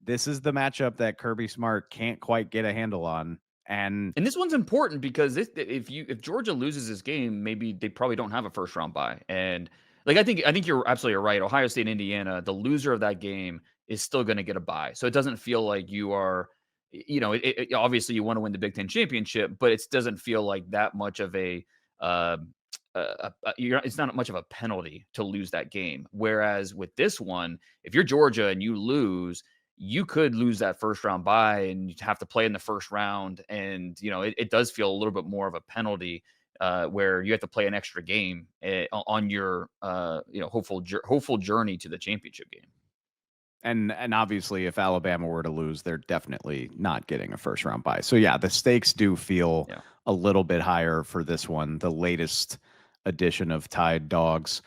the matchup that Kirby Smart can't quite get a handle on. And And this one's important because if Georgia loses this game, maybe they probably don't have a first round bye. And like I think you're absolutely right. Ohio State, Indiana, the loser of that game is still going to get a bye. So it doesn't feel like you are, obviously you want to win the Big Ten championship, but it doesn't feel like that much of uh, it's not much of a penalty to lose that game. Whereas with this one, if you're Georgia and you lose, you could lose that first round bye and you have to play in the first round. And, it does feel a little bit more of a penalty where you have to play an extra game on your, hopeful journey to the championship game. And obviously, if Alabama were to lose, they're definitely not getting a first round bye. So yeah, the stakes do feel a little bit higher for this one, the latest edition of Tide Dogs.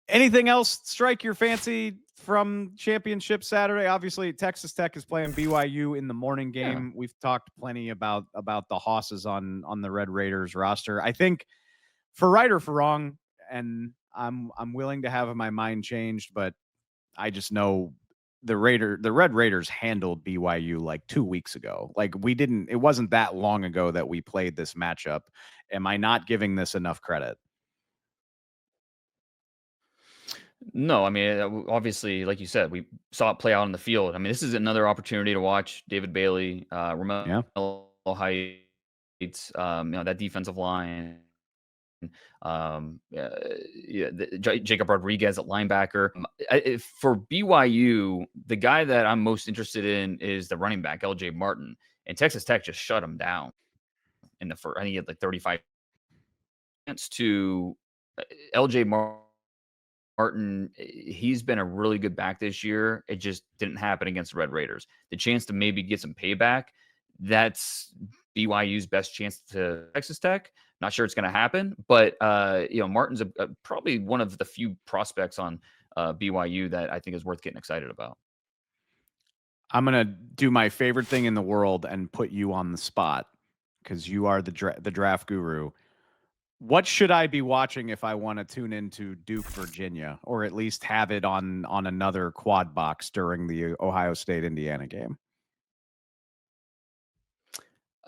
Anything else strike your fancy from Championship Saturday? Obviously, Texas Tech is playing BYU in the morning game. Yeah. We've talked plenty about the hosses on the Red Raiders roster. I think, for right or for wrong, and I'm willing to have my mind changed, but I just know the Red Raiders handled BYU like 2 weeks ago. Like it wasn't that long ago that we played this matchup. Am I not giving this enough credit? No, I mean, obviously, like you said, we saw it play out on the field. I mean, this is another opportunity to watch David Bailey, Romello Heights, that defensive line. Jacob Rodriguez at linebacker. For BYU, the guy that I'm most interested in is the running back, LJ Martin. And Texas Tech just shut him down in the first. I think he had like 35 to LJ Martin. He's been a really good back this year. It just didn't happen against the Red Raiders. The chance to maybe get some payback, that's BYU's best chance to Texas Tech. Not sure it's going to happen, but Martin's probably one of the few prospects on BYU that I think is worth getting excited about. I'm going to do my favorite thing in the world and put you on the spot because you are the draft guru. What should I be watching if I want to tune into Duke, Virginia, or at least have it on another quad box during the Ohio State, Indiana game?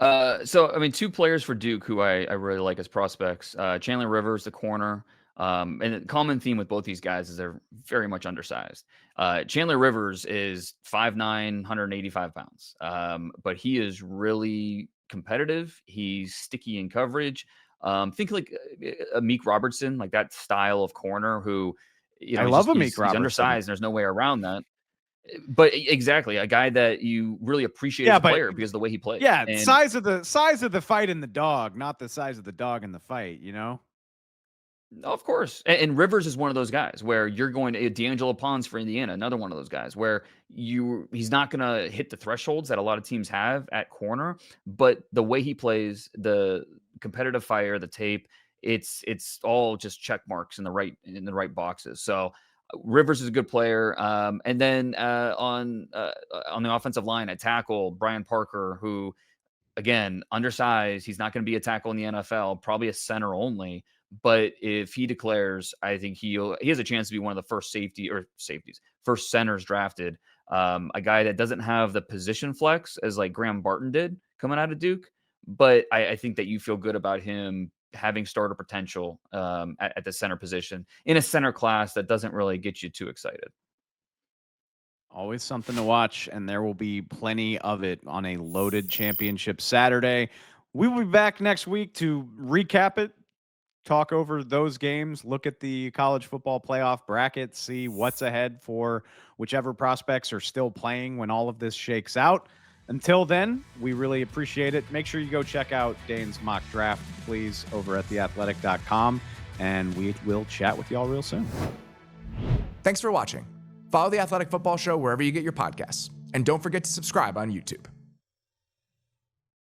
So I mean, two players for Duke who I really like as prospects. Chandler Rivers, the corner. And the common theme with both these guys is they're very much undersized. Chandler Rivers is 5'9", 185 pounds. But he is really competitive. He's sticky in coverage. Think like a Meek Robertson, like that style of corner who, I love a Meek he's Robertson. undersized. And there's no way around that. But exactly, a guy that you really appreciate as a player because of the way he plays. Yeah, size of the fight in the dog, not the size of the dog in the fight, Of course. And Rivers is one of those guys where you're going to D'Angelo Pons for Indiana, another one of those guys where he's not going to hit the thresholds that a lot of teams have at corner, but the way he plays, the competitive fire, the tape, it's all just check marks in the right boxes. So Rivers is a good player. And then on the offensive line at tackle, Brian Parker, who, again, undersized. He's not going to be a tackle in the NFL, probably a center only. But if he declares, I think he has a chance to be one of the first first centers drafted. A guy that doesn't have the position flex as like Graham Barton did coming out of Duke. But I think that you feel good about him having starter potential at the center position in a center class that doesn't really get you too excited. Always something to watch, and there will be plenty of it on a loaded Championship Saturday. We will be back next week to recap it, talk over those games, look at the college football playoff bracket, see what's ahead for whichever prospects are still playing when all of this shakes out. Until then, we really appreciate it. Make sure you go check out Dane's mock draft, please, over at theathletic.com, and we will chat with y'all real soon. Thanks for watching. Follow The Athletic Football Show wherever you get your podcasts, and don't forget to subscribe on YouTube.